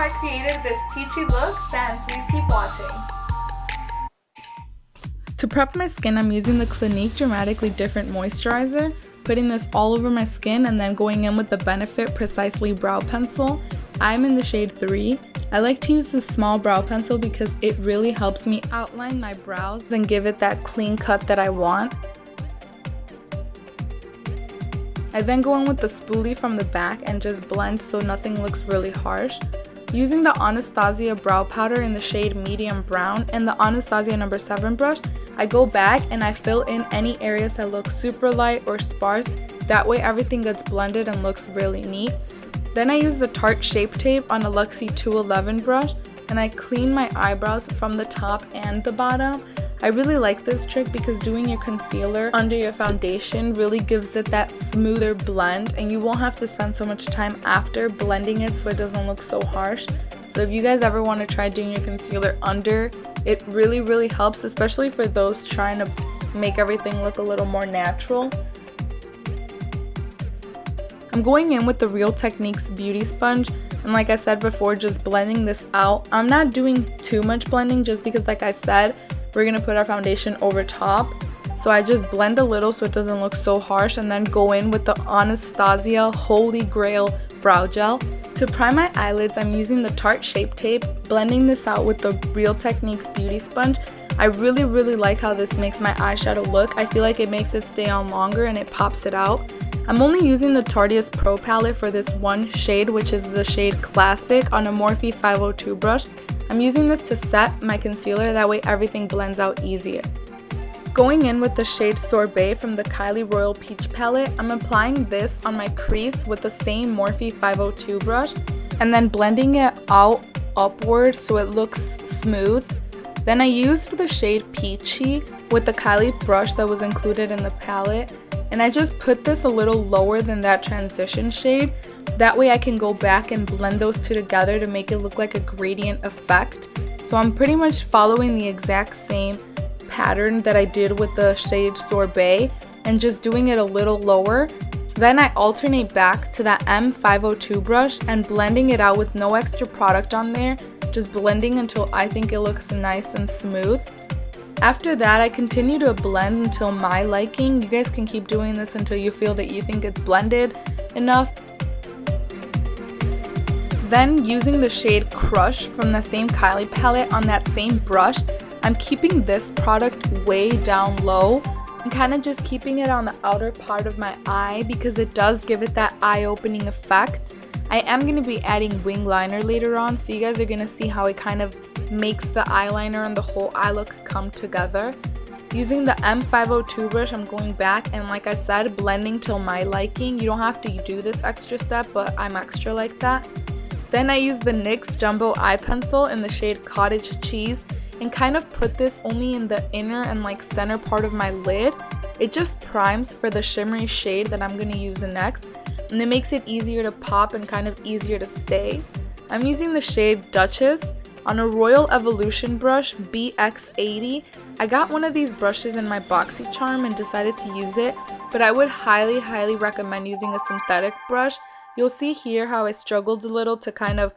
I created this peachy look, then please keep watching. To prep my skin, I'm using the Clinique Dramatically Different Moisturizer, putting this all over my skin and then going in with the Benefit Precisely Brow Pencil. I'm in the shade 3. I like to use this small brow pencil because it really helps me outline my brows and give it that clean cut that I want. I then go in with the spoolie from the back and just blend so nothing looks really harsh. Using the Anastasia brow powder in the shade medium brown and the Anastasia No. 7 brush, I go back and I fill in any areas that look super light or sparse. That way everything gets blended and looks really neat. Then I use the Tarte Shape Tape on a Luxie 211 brush and I clean my eyebrows from the top and the bottom. I really like this trick because doing your concealer under your foundation really gives it that smoother blend, and you won't have to spend so much time after blending it so it doesn't look so harsh. So if you guys ever want to try doing your concealer under, it really helps, especially for those trying to make everything look a little more natural. I'm going in with the Real Techniques Beauty Sponge, and like I said before, just blending this out. I'm not doing too much blending just because, like I said, we're going to put our foundation over top. So I just blend a little so it doesn't look so harsh, and then go in with the Anastasia Holy Grail Brow Gel. To prime my eyelids, I'm using the Tarte Shape Tape, blending this out with the Real Techniques Beauty Sponge. I really like how this makes my eyeshadow look. I feel like it makes it stay on longer and it pops it out. I'm only using the Tarteist Pro palette for this one shade, which is the shade Classic, on a Morphe 502 brush. I'm using this to set my concealer, that way everything blends out easier. Going in with the shade Sorbet from the Kylie Royal Peach palette, I'm applying this on my crease with the same Morphe 502 brush and then blending it out upward so it looks smooth. Then I used the shade Peachy with the Kylie brush that was included in the palette, and I just put this a little lower than that transition shade. That way I can go back and blend those two together to make it look like a gradient effect. So I'm pretty much following the exact same pattern that I did with the shade Sorbet and just doing it a little lower. Then I alternate back to that M502 brush and blending it out with no extra product on there, just blending until I think it looks nice and smooth. After that, I continue to blend until my liking. You guys can keep doing this until you feel that you think it's blended enough. Then using the shade Crush from the same Kylie palette on that same brush, I'm keeping this product way down low and kind of just keeping it on the outer part of my eye because it does give it that eye-opening effect. I am going to be adding wing liner later on, so you guys are going to see how it kind of makes the eyeliner and the whole eye look come together. Using the M502 brush, I'm going back and, like I said, blending till my liking. You don't have to do this extra step, but I'm extra like that. Then I use the NYX Jumbo Eye Pencil in the shade Cottage Cheese and kind of put this only in the inner and like center part of my lid. It just primes for the shimmery shade that I'm going to use next, and it makes it easier to pop and kind of easier to stay. I'm using the shade Duchess on a Royal Evolution brush BX80. I got one of these brushes in my BoxyCharm and decided to use it, but I would highly recommend using a synthetic brush. You'll see here how I struggled a little to kind of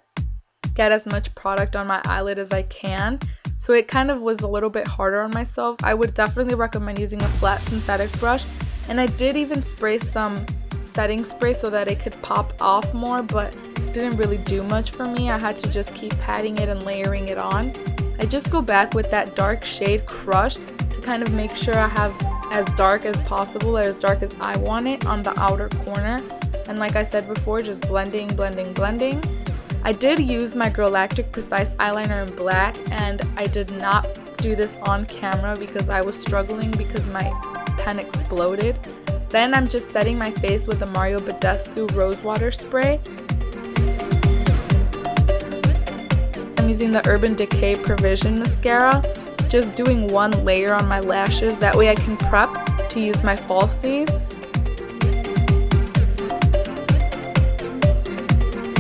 get as much product on my eyelid as I can. So it kind of was a little bit harder on myself. I would definitely recommend using a flat synthetic brush. And I did even spray some setting spray so that it could pop off more, but it didn't really do much for me. I had to just keep patting it and layering it on. I just go back with that dark shade Crush to kind of make sure I have as dark as possible, or as dark as I want it, on the outer corner. And like I said before, just blending. I did use my Girlactik Precise Eyeliner in black, and I did not do this on camera because I was struggling because my pen exploded. Then I'm just setting my face with the Mario Badescu Rosewater Spray. I'm using the Urban Decay Pervision Mascara, just doing one layer on my lashes. That way I can prep to use my falsies.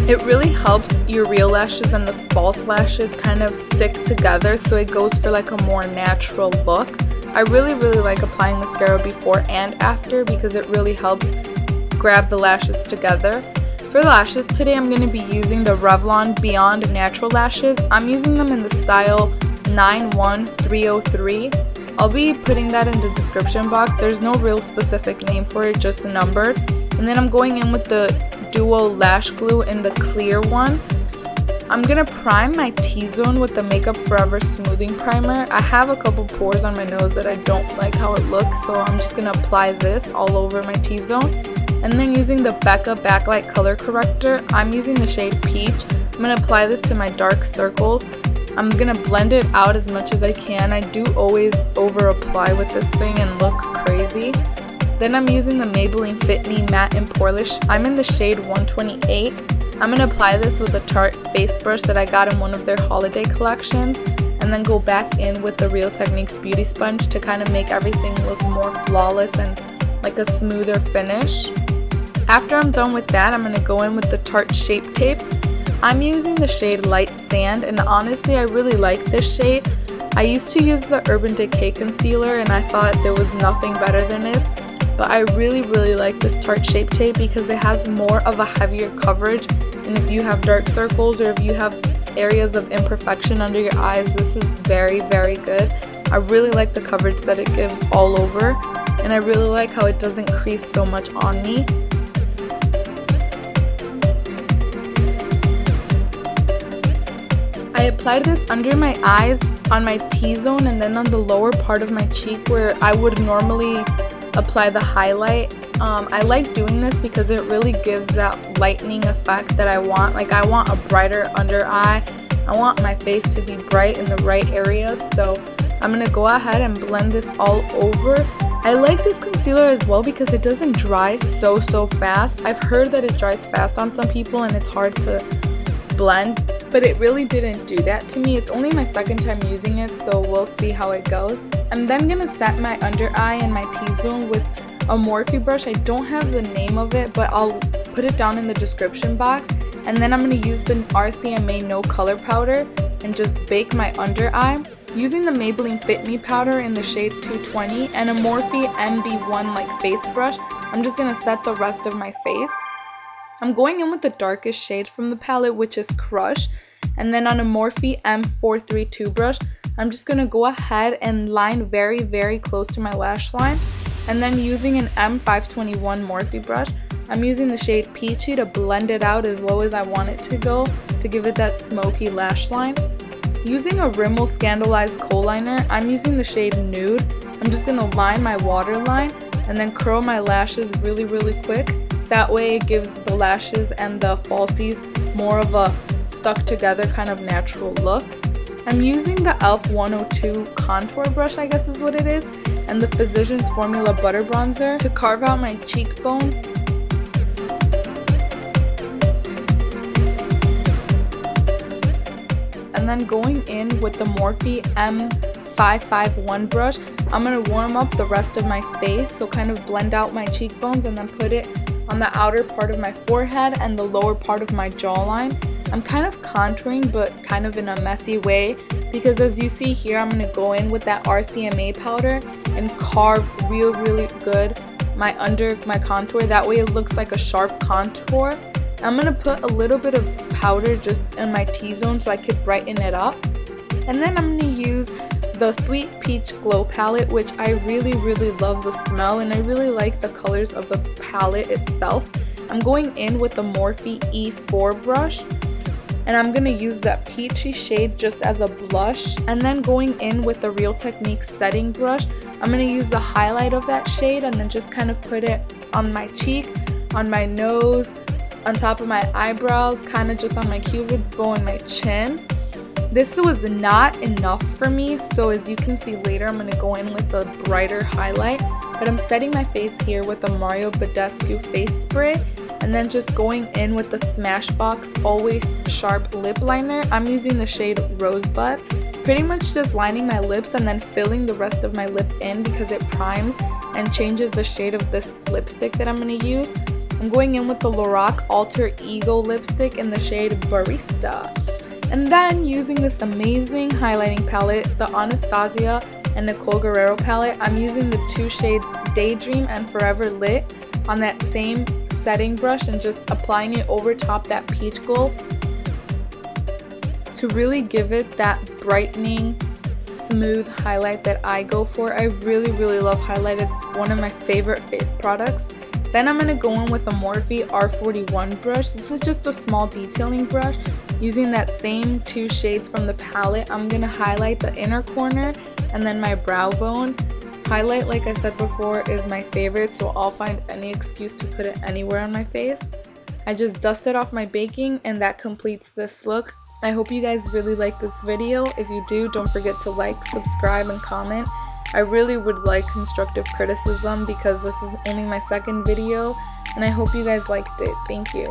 It really helps your real lashes and the false lashes kind of stick together, so it goes for like a more natural look. I really like applying mascara before and after because it really helps grab the lashes together. For lashes today, I'm going to be using the Revlon Beyond Natural Lashes. I'm using them in the style 91303. I'll be putting that in the description box. There's no real specific name for it, just a number. And then I'm going in with the Duo Lash Glue in the clear one. I'm going to prime my T-zone with the Makeup Forever Smoothing Primer. I have a couple pores on my nose that I don't like how it looks, so I'm just going to apply this all over my T-zone. And then using the Becca Backlight Color Corrector, I'm using the shade Peach. I'm going to apply this to my dark circles. I'm going to blend it out as much as I can. I do always over apply with this thing and look crazy. Then I'm using the Maybelline Fit Me Matte and Poreless. I'm in the shade 128. I'm going to apply this with a Tarte face brush that I got in one of their holiday collections. And then go back in with the Real Techniques Beauty Sponge to kind of make everything look more flawless and like a smoother finish. After I'm done with that, I'm going to go in with the Tarte Shape Tape. I'm using the shade Light Sand, and honestly I really like this shade. I used to use the Urban Decay concealer and I thought there was nothing better than it, but I really like this Tarte Shape Tape because it has more of a heavier coverage, and if you have dark circles or if you have areas of imperfection under your eyes, this is very good. I really like the coverage that it gives all over, and I really like how it doesn't crease so much on me. I applied this under my eyes, on my T-zone, and then on the lower part of my cheek where I would normally apply the highlight. I like doing this because it really gives that lightening effect that I want. Like, I want a brighter under eye. I want my face to be bright in the right areas, so I'm going to go ahead and blend this all over. I like this concealer as well because it doesn't dry so fast. I've heard that it dries fast on some people and it's hard to blend, but it really didn't do that to me. It's only my second time using it, so we'll see how it goes. I'm then going to set my under eye and my T-zone with a Morphe brush. I don't have the name of it, but I'll put it down in the description box. And then I'm going to use the RCMA No Color Powder and just bake my under eye. Using the Maybelline Fit Me powder in the shade 220 and a Morphe MB1 like face brush, I'm just going to set the rest of my face. I'm going in with the darkest shade from the palette, which is Crush. And then on a Morphe M432 brush, I'm just going to go ahead and line very close to my lash line. And then using an M521 Morphe brush, I'm using the shade Peachy to blend it out as low as I want it to go to give it that smoky lash line. Using a Rimmel Scandaleyes kohl liner, I'm using the shade Nude. I'm just going to line my waterline and then curl my lashes really quick. That way it gives the lashes and the falsies more of a stuck together kind of natural look. I'm using the e.l.f. 102 contour brush, I guess is what it is, and the Physicians Formula Butter Bronzer to carve out my cheekbone. And then going in with the Morphe M551 brush, I'm going to warm up the rest of my face, so kind of blend out my cheekbones and then put it on the outer part of my forehead and the lower part of my jawline. I'm kind of contouring, but kind of in a messy way, because as you see here, I'm going to go in with that RCMA powder and carve really good under my contour. That way it looks like a sharp contour. I'm going to put a little bit of powder just in my T-zone so I could brighten it up. And then I'm going to use the Sweet Peach Glow palette, which I really love the smell, and I really like the colors of the palette itself. I'm going in with the Morphe E4 brush, and I'm going to use that peachy shade just as a blush. And then going in with the Real Techniques setting brush, I'm going to use the highlight of that shade and then just kind of put it on my cheek, on my nose, on top of my eyebrows, kind of just on my cupid's bow and my chin. This was not enough for me, so as you can see later, I'm going to go in with a brighter highlight. But I'm setting my face here with the Mario Badescu face spray, and then just going in with the Smashbox Always Sharp lip liner. I'm using the shade Rosebud. Pretty much just lining my lips and then filling the rest of my lip in because it primes and changes the shade of this lipstick that I'm going to use. I'm going in with the Lorac Alter Ego lipstick in the shade Barista. And then using this amazing highlighting palette, the Anastasia and Nicole Guerriero palette, I'm using the two shades Daydream and Forever Lit on that same setting brush and just applying it over top that peach gold to really give it that brightening, smooth highlight that I go for. I really love highlight. It's one of my favorite face products. Then I'm going to go in with a Morphe R41 brush. This is just a small detailing brush. Using that same 2 shades from the palette, I'm going to highlight the inner corner and then my brow bone. Highlight, like I said before, is my favorite, so I'll find any excuse to put it anywhere on my face. I just dusted off my baking and that completes this look. I hope you guys really like this video. If you do, don't forget to like, subscribe, and comment. I really would like constructive criticism because this is only my second video and I hope you guys liked it. Thank you.